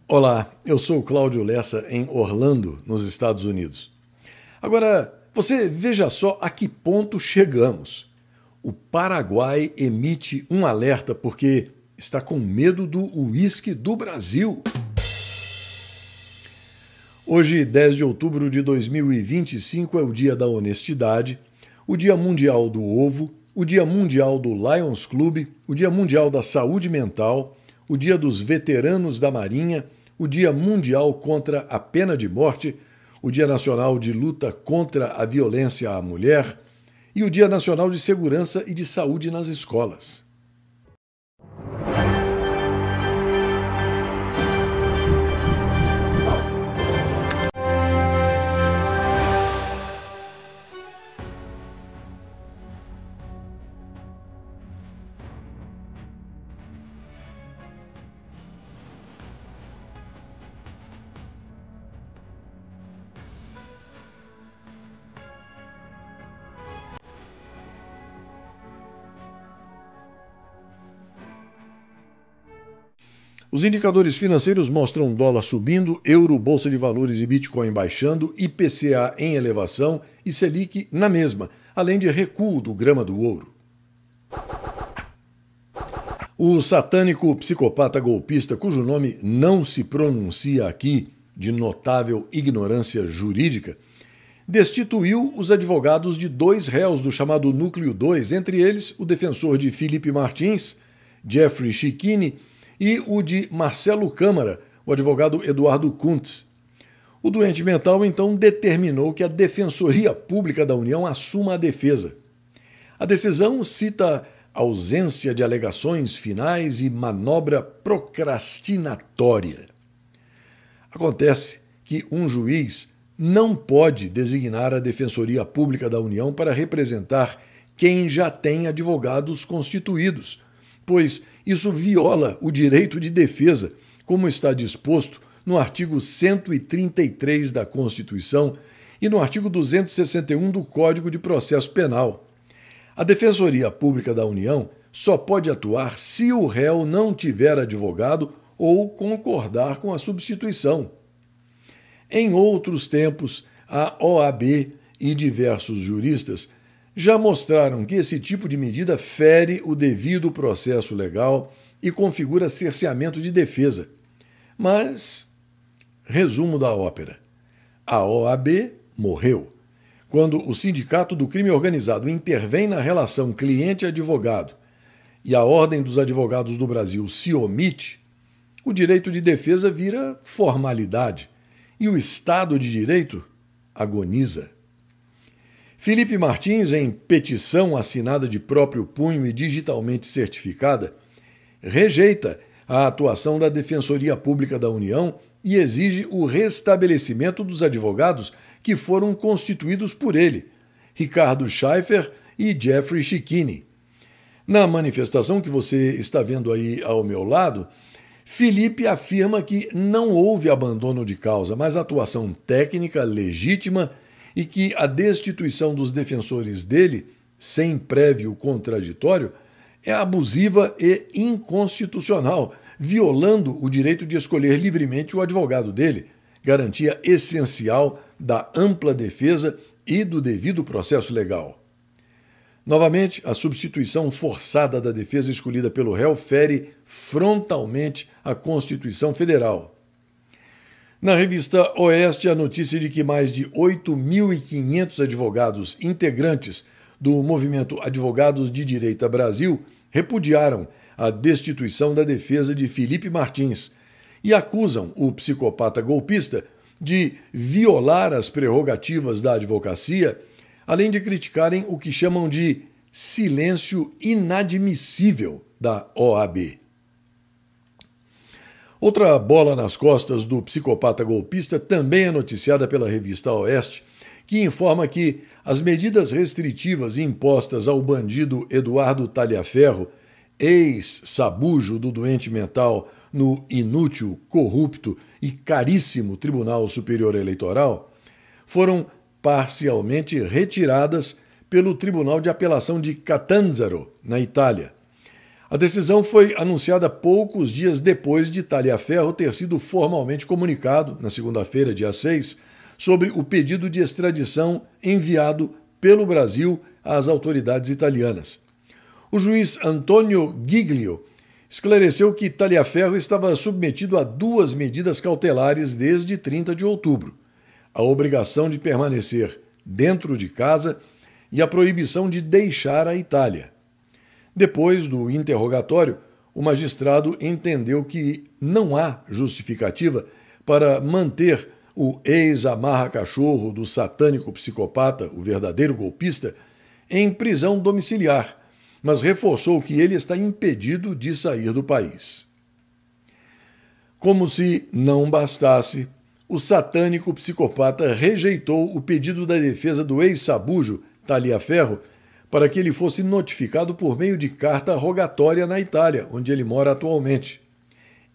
Olá, eu sou o Cláudio Lessa em Orlando, nos Estados Unidos. Agora, você veja só a que ponto chegamos. O Paraguai emite um alerta porque está com medo do uísque do Brasil. Hoje, 10 de outubro de 2025, é o Dia da Honestidade, o Dia Mundial do Ovo, o Dia Mundial do Lions Club, o Dia Mundial da Saúde Mental, o Dia dos Veteranos da Marinha, o Dia Mundial contra a Pena de Morte, o Dia Nacional de Luta contra a Violência à Mulher e o Dia Nacional de Segurança e de Saúde nas Escolas. Os indicadores financeiros mostram dólar subindo, euro, bolsa de valores e Bitcoin baixando, IPCA em elevação e Selic na mesma, além de recuo do grama do ouro. O satânico psicopata golpista, cujo nome não se pronuncia aqui, de notável ignorância jurídica, destituiu os advogados de 2 réus do chamado Núcleo 2, entre eles o defensor de Felipe Martins, Jeffrey Chicchini, e o de Marcelo Câmara, o advogado Eduardo Kuntz. O doente mental, então, determinou que a Defensoria Pública da União assuma a defesa. A decisão cita ausência de alegações finais e manobra procrastinatória. Acontece que um juiz não pode designar a Defensoria Pública da União para representar quem já tem advogados constituídos, pois isso viola o direito de defesa, como está disposto no artigo 133 da Constituição e no artigo 261 do Código de Processo Penal. A Defensoria Pública da União só pode atuar se o réu não tiver advogado ou concordar com a substituição. Em outros tempos, a OAB e diversos juristas já mostraram que esse tipo de medida fere o devido processo legal e configura cerceamento de defesa. Mas, resumo da ópera: a OAB morreu. Quando o Sindicato do Crime Organizado intervém na relação cliente-advogado e a Ordem dos Advogados do Brasil se omite, o direito de defesa vira formalidade e o Estado de Direito agoniza. Felipe Martins, em petição assinada de próprio punho e digitalmente certificada, rejeita a atuação da Defensoria Pública da União e exige o restabelecimento dos advogados que foram constituídos por ele, Ricardo Schaeffer e Jeffrey Chicchini. Na manifestação que você está vendo aí ao meu lado, Felipe afirma que não houve abandono de causa, mas atuação técnica legítima e que a destituição dos defensores dele, sem prévio contraditório, é abusiva e inconstitucional, violando o direito de escolher livremente o advogado dele, garantia essencial da ampla defesa e do devido processo legal. Novamente, a substituição forçada da defesa escolhida pelo réu fere frontalmente a Constituição Federal. Na revista Oeste, a notícia de que mais de 8.500 advogados integrantes do movimento Advogados de Direita Brasil repudiaram a destituição da defesa de Felipe Martins e acusam o psicopata golpista de violar as prerrogativas da advocacia, além de criticarem o que chamam de silêncio inadmissível da OAB. Outra bola nas costas do psicopata golpista também é noticiada pela revista Oeste, que informa que as medidas restritivas impostas ao bandido Eduardo Talhaferro, ex-sabujo do doente mental no inútil, corrupto e caríssimo Tribunal Superior Eleitoral, foram parcialmente retiradas pelo Tribunal de Apelação de Catanzaro, na Itália. A decisão foi anunciada poucos dias depois de Taliaferro ter sido formalmente comunicado, na segunda-feira, dia 6, sobre o pedido de extradição enviado pelo Brasil às autoridades italianas. O juiz Antonio Giglio esclareceu que Taliaferro estava submetido a 2 medidas cautelares desde 30 de outubro: a obrigação de permanecer dentro de casa e a proibição de deixar a Itália. Depois do interrogatório, o magistrado entendeu que não há justificativa para manter o ex-amarra-cachorro do satânico psicopata, o verdadeiro golpista, em prisão domiciliar, mas reforçou que ele está impedido de sair do país. Como se não bastasse, o satânico psicopata rejeitou o pedido da defesa do ex-sabujo, Taliaferro, para que ele fosse notificado por meio de carta rogatória na Itália, onde ele mora atualmente.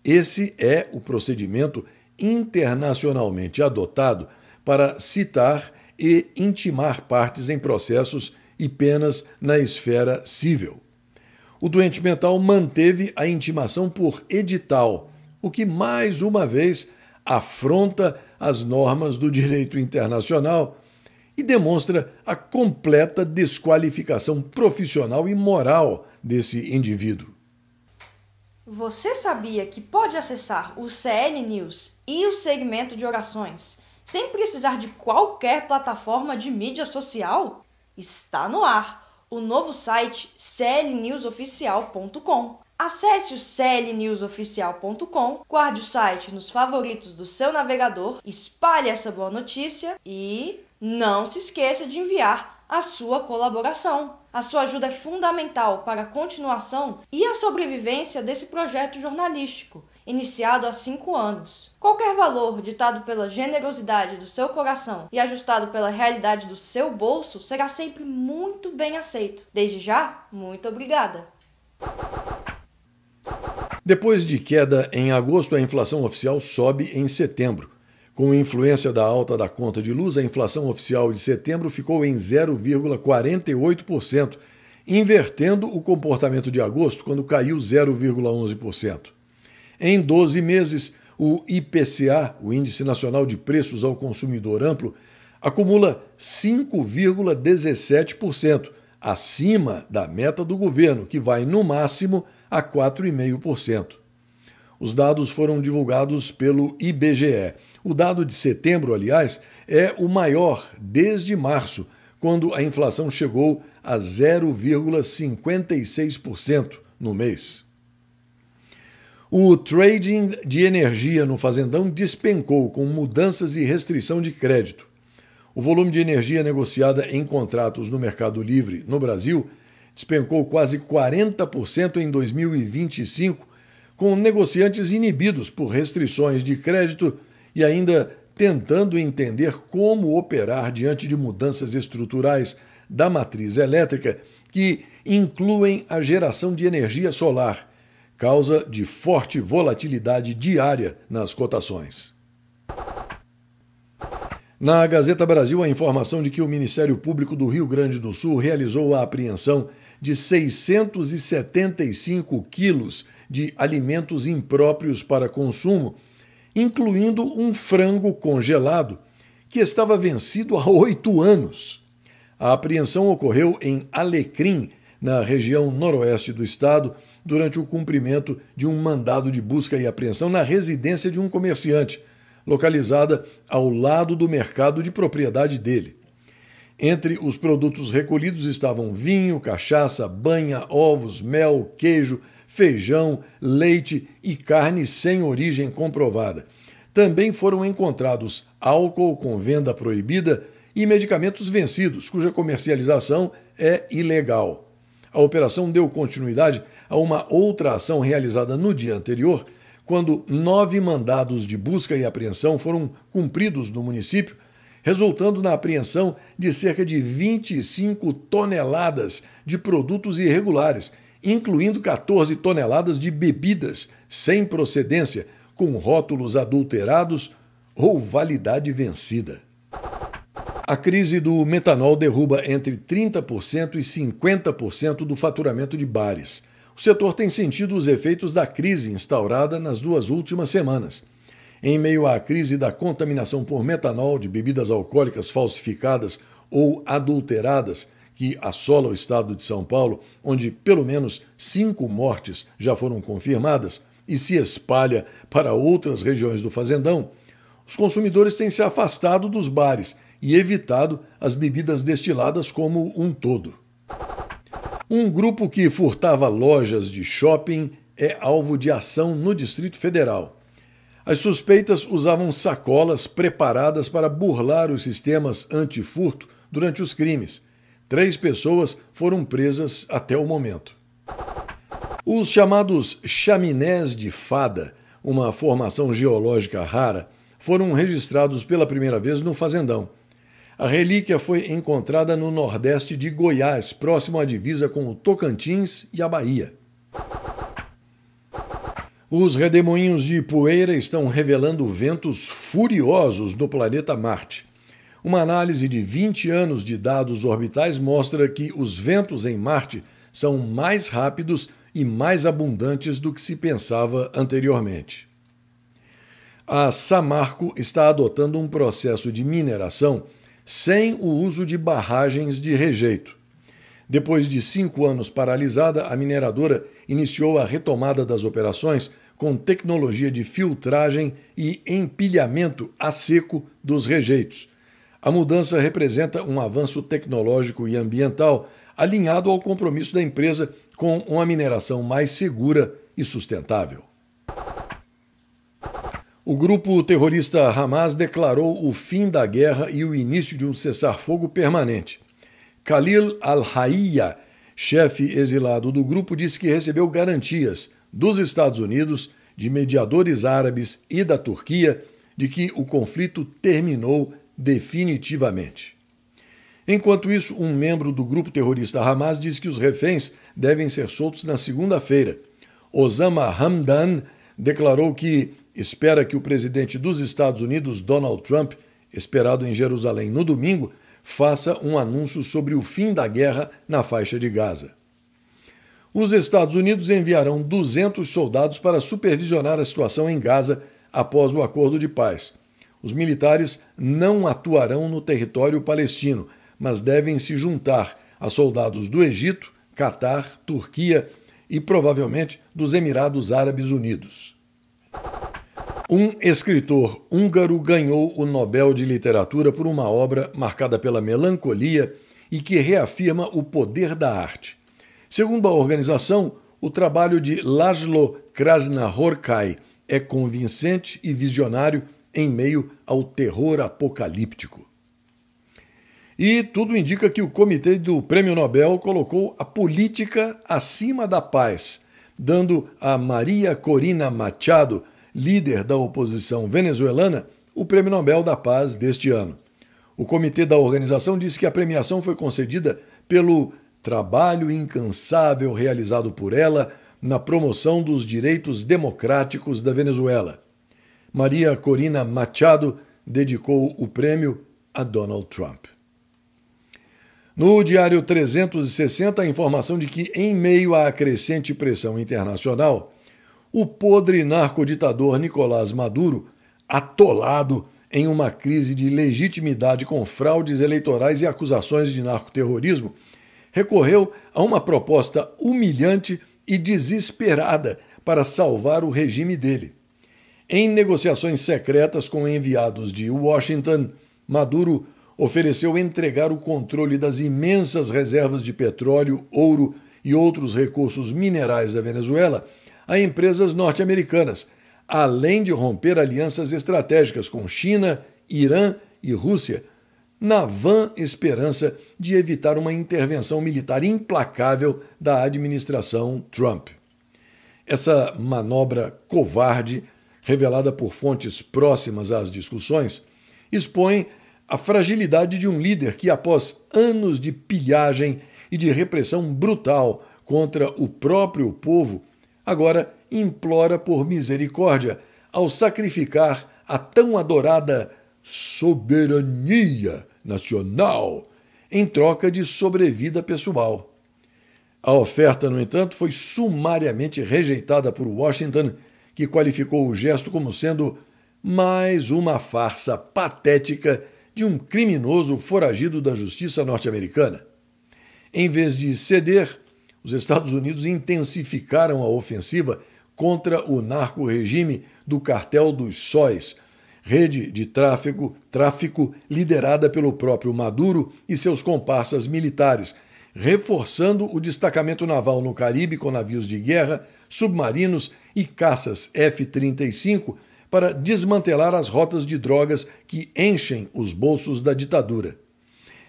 Esse é o procedimento internacionalmente adotado para citar e intimar partes em processos e penas na esfera civil. O doente mental manteve a intimação por edital, o que mais uma vez afronta as normas do direito internacional e demonstra a completa desqualificação profissional e moral desse indivíduo. Você sabia que pode acessar o CL News e o segmento de orações sem precisar de qualquer plataforma de mídia social? Está no ar o novo site clnewsoficial.com. Acesse o clnewsoficial.com, guarde o site nos favoritos do seu navegador, espalhe essa boa notícia e não se esqueça de enviar a sua colaboração. A sua ajuda é fundamental para a continuação e a sobrevivência desse projeto jornalístico, iniciado há 5 anos. Qualquer valor ditado pela generosidade do seu coração e ajustado pela realidade do seu bolso será sempre muito bem aceito. Desde já, muito obrigada! Depois de queda em agosto, a inflação oficial sobe em setembro. Com influência da alta da conta de luz, a inflação oficial de setembro ficou em 0,48%, invertendo o comportamento de agosto, quando caiu 0,11%. Em 12 meses, o IPCA, o Índice Nacional de Preços ao Consumidor Amplo, acumula 5,17%, acima da meta do governo, que vai, no máximo, a 4,5%. Os dados foram divulgados pelo IBGE. O dado de setembro, aliás, é o maior desde março, quando a inflação chegou a 0,56% no mês. O trading de energia no Fazendão despencou com mudanças e restrição de crédito. O volume de energia negociada em contratos no Mercado Livre no Brasil despencou quase 40% em 2025, com negociantes inibidos por restrições de crédito e ainda tentando entender como operar diante de mudanças estruturais da matriz elétrica que incluem a geração de energia solar, causa de forte volatilidade diária nas cotações. Na Gazeta Brasil, a informação de que o Ministério Público do Rio Grande do Sul realizou a apreensão de 675 quilos de alimentos impróprios para consumo, incluindo um frango congelado que estava vencido há 8 anos. A apreensão ocorreu em Alecrim, na região noroeste do estado, durante o cumprimento de um mandado de busca e apreensão na residência de um comerciante, localizada ao lado do mercado de propriedade dele. Entre os produtos recolhidos estavam vinho, cachaça, banha, ovos, mel, queijo, feijão, leite e carne sem origem comprovada. Também foram encontrados álcool com venda proibida e medicamentos vencidos, cuja comercialização é ilegal. A operação deu continuidade a uma outra ação realizada no dia anterior, quando 9 mandados de busca e apreensão foram cumpridos no município, resultando na apreensão de cerca de 25 toneladas de produtos irregulares, incluindo 14 toneladas de bebidas sem procedência, com rótulos adulterados ou validade vencida. A crise do metanol derruba entre 30% e 50% do faturamento de bares. O o setor tem sentido os efeitos da crise instaurada nas 2 últimas semanas. Em meio à crise da contaminação por metanol de bebidas alcoólicas falsificadas ou adulteradas, que assola o estado de São Paulo, onde pelo menos 5 mortes já foram confirmadas e se espalha para outras regiões do Fazendão, os consumidores têm se afastado dos bares e evitado as bebidas destiladas como um todo. Um grupo que furtava lojas de shopping é alvo de ação no Distrito Federal. As suspeitas usavam sacolas preparadas para burlar os sistemas antifurto durante os crimes. 3 pessoas foram presas até o momento. Os chamados chaminés de fada, uma formação geológica rara, foram registrados pela primeira vez no Fazendão. A relíquia foi encontrada no nordeste de Goiás, próximo à divisa com o Tocantins e a Bahia. Os redemoinhos de poeira estão revelando ventos furiosos no planeta Marte. Uma análise de 20 anos de dados orbitais mostra que os ventos em Marte são mais rápidos e mais abundantes do que se pensava anteriormente. A Samarco está adotando um processo de mineração sem o uso de barragens de rejeito. Depois de 5 anos paralisada, a mineradora iniciou a retomada das operações com tecnologia de filtragem e empilhamento a seco dos rejeitos. A mudança representa um avanço tecnológico e ambiental alinhado ao compromisso da empresa com uma mineração mais segura e sustentável. O grupo terrorista Hamas declarou o fim da guerra e o início de um cessar-fogo permanente. Khalil al-Hayya, chefe exilado do grupo, disse que recebeu garantias dos Estados Unidos, de mediadores árabes e da Turquia de que o conflito terminou definitivamente. Enquanto isso, um membro do grupo terrorista Hamas disse que os reféns devem ser soltos na segunda-feira. Osama Hamdan declarou que espera que o presidente dos Estados Unidos, Donald Trump, esperado em Jerusalém no domingo, faça um anúncio sobre o fim da guerra na faixa de Gaza. Os Estados Unidos enviarão 200 soldados para supervisionar a situação em Gaza após o acordo de paz. Os militares não atuarão no território palestino, mas devem se juntar a soldados do Egito, Catar, Turquia e provavelmente dos Emirados Árabes Unidos. Um escritor húngaro ganhou o Nobel de Literatura por uma obra marcada pela melancolia e que reafirma o poder da arte. Segundo a organização, o trabalho de László Krasznahorkai é convincente e visionário em meio ao terror apocalíptico. E tudo indica que o comitê do Prêmio Nobel colocou a política acima da paz, dando a Maria Corina Machado, líder da oposição venezuelana, o Prêmio Nobel da Paz deste ano. O comitê da organização disse que a premiação foi concedida pelo trabalho incansável realizado por ela na promoção dos direitos democráticos da Venezuela. Maria Corina Machado dedicou o prêmio a Donald Trump. No Diário 360, a informação de que, em meio à crescente pressão internacional, o podre narcoditador Nicolás Maduro, atolado em uma crise de legitimidade com fraudes eleitorais e acusações de narcoterrorismo, recorreu a uma proposta humilhante e desesperada para salvar o regime dele. Em negociações secretas com enviados de Washington, Maduro ofereceu entregar o controle das imensas reservas de petróleo, ouro e outros recursos minerais da Venezuela a empresas norte-americanas, além de romper alianças estratégicas com China, Irã e Rússia, na vã esperança de evitar uma intervenção militar implacável da administração Trump. Essa manobra covarde, revelada por fontes próximas às discussões, expõe a fragilidade de um líder que, após anos de pilhagem e de repressão brutal contra o próprio povo, agora implora por misericórdia ao sacrificar a tão adorada soberania nacional em troca de sobrevida pessoal. A oferta, no entanto, foi sumariamente rejeitada por Washington, que qualificou o gesto como sendo mais uma farsa patética de um criminoso foragido da justiça norte-americana. Em vez de ceder, os Estados Unidos intensificaram a ofensiva contra o narco-regime do Cartel dos Sóis, rede de tráfico liderada pelo próprio Maduro e seus comparsas militares, reforçando o destacamento naval no Caribe com navios de guerra, submarinos e caças F-35 para desmantelar as rotas de drogas que enchem os bolsos da ditadura.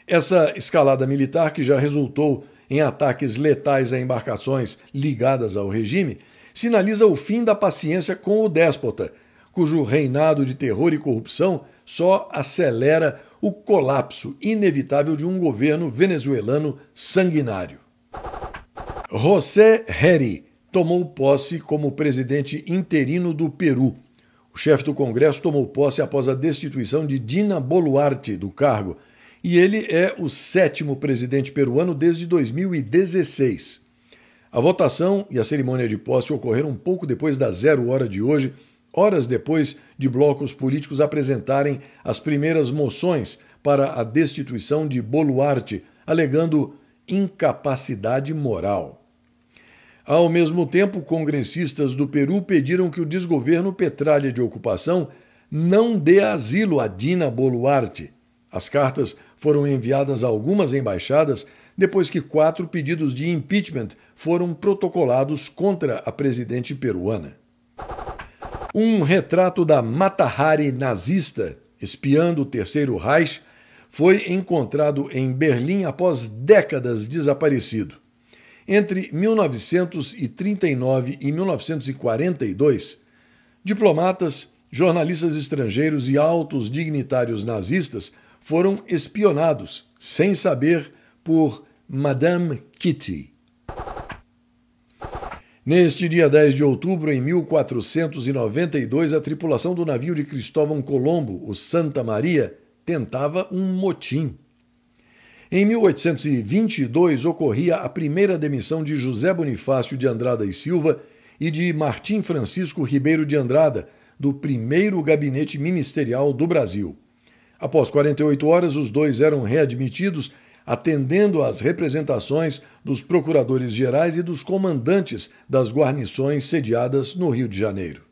Essa escalada militar, que já resultou em ataques letais a embarcações ligadas ao regime, sinaliza o fim da paciência com o déspota, cujo reinado de terror e corrupção só acelera o colapso inevitável de um governo venezuelano sanguinário. José Heri tomou posse como presidente interino do Peru. O chefe do Congresso tomou posse após a destituição de Dina Boluarte do cargo, e ele é o 7º presidente peruano desde 2016. A votação e a cerimônia de posse ocorreram um pouco depois da 0 hora de hoje, horas depois de blocos políticos apresentarem as primeiras moções para a destituição de Boluarte, alegando incapacidade moral. Ao mesmo tempo, congressistas do Peru pediram que o desgoverno petralha de ocupação não dê asilo a Dina Boluarte. As cartas foram enviadas a algumas embaixadas depois que 4 pedidos de impeachment foram protocolados contra a presidente peruana. Um retrato da Mata-Hari nazista, espiando o Terceiro Reich, foi encontrado em Berlim após décadas desaparecido. Entre 1939 e 1942, diplomatas, jornalistas estrangeiros e altos dignitários nazistas foram espionados, sem saber, por Madame Kitty. Neste dia 10 de outubro, em 1492, a tripulação do navio de Cristóvão Colombo, o Santa Maria, tentava um motim. Em 1822, ocorria a primeira demissão de José Bonifácio de Andrada e Silva e de Martim Francisco Ribeiro de Andrada, do primeiro gabinete ministerial do Brasil. Após 48 horas, os dois eram readmitidos, atendendo às representações dos procuradores-gerais e dos comandantes das guarnições sediadas no Rio de Janeiro.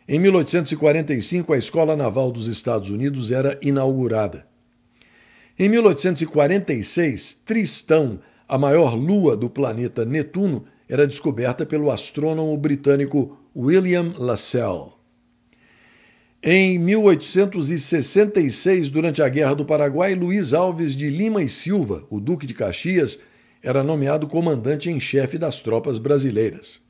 Em 1845, a Escola Naval dos Estados Unidos era inaugurada. Em 1846, Tristão, a maior lua do planeta Netuno, era descoberta pelo astrônomo britânico William Lassell. Em 1866, durante a Guerra do Paraguai, Luiz Alves de Lima e Silva, o Duque de Caxias, era nomeado comandante em chefe das tropas brasileiras.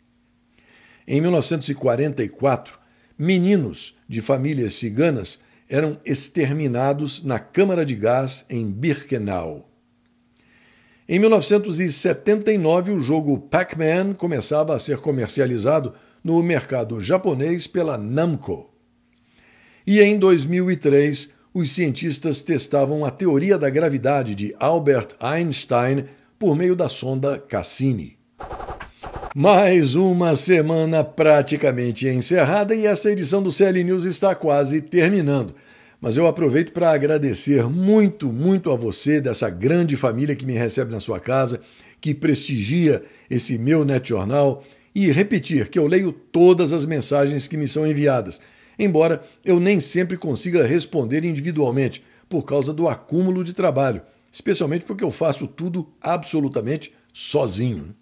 Em 1944, meninos de famílias ciganas eram exterminados na câmara de gás em Birkenau. Em 1979, o jogo Pac-Man começava a ser comercializado no mercado japonês pela Namco. E em 2003, os cientistas testavam a teoria da gravidade de Albert Einstein por meio da sonda Cassini. Mais uma semana praticamente encerrada e essa edição do CL News está quase terminando. Mas eu aproveito para agradecer muito a você, dessa grande família que me recebe na sua casa, que prestigia esse meu NetJornal, e repetir que eu leio todas as mensagens que me são enviadas, embora eu nem sempre consiga responder individualmente, por causa do acúmulo de trabalho, especialmente porque eu faço tudo absolutamente sozinho.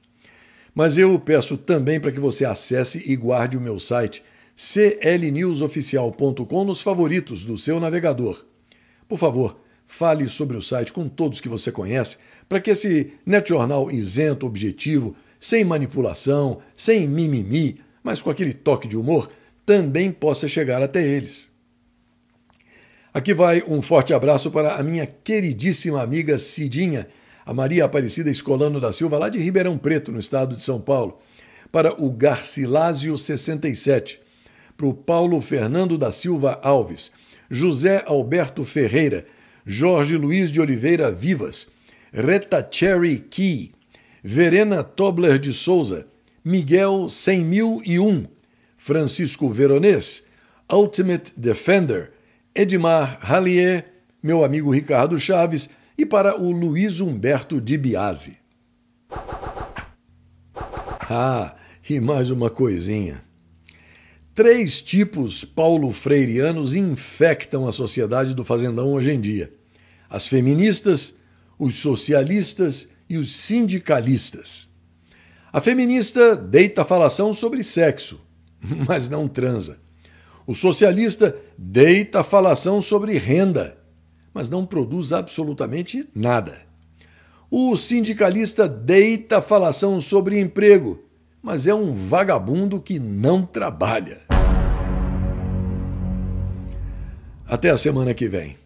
Mas eu peço também para que você acesse e guarde o meu site clnewsoficial.com nos favoritos do seu navegador. Por favor, fale sobre o site com todos que você conhece, para que esse NetJornal isento, objetivo, sem manipulação, sem mimimi, mas com aquele toque de humor, também possa chegar até eles. Aqui vai um forte abraço para a minha queridíssima amiga Cidinha, a Maria Aparecida Escolano da Silva, lá de Ribeirão Preto, no estado de São Paulo, para o Garcilásio 67, para o Paulo Fernando da Silva Alves, José Alberto Ferreira, Jorge Luiz de Oliveira Vivas, Reta Cherry Key, Verena Tobler de Souza, Miguel 100.001, Francisco Veronês, Ultimate Defender, Edmar Hallier, meu amigo Ricardo Chaves e para o Luiz Humberto de Biasi. Ah, e mais uma coisinha. 3 tipos paulo-freireanos infectam a sociedade do fazendão hoje em dia: as feministas, os socialistas e os sindicalistas. A feminista deita falação sobre sexo, mas não transa. O socialista deita falação sobre renda, mas não produz absolutamente nada. O sindicalista deita falação sobre emprego, mas é um vagabundo que não trabalha. Até a semana que vem.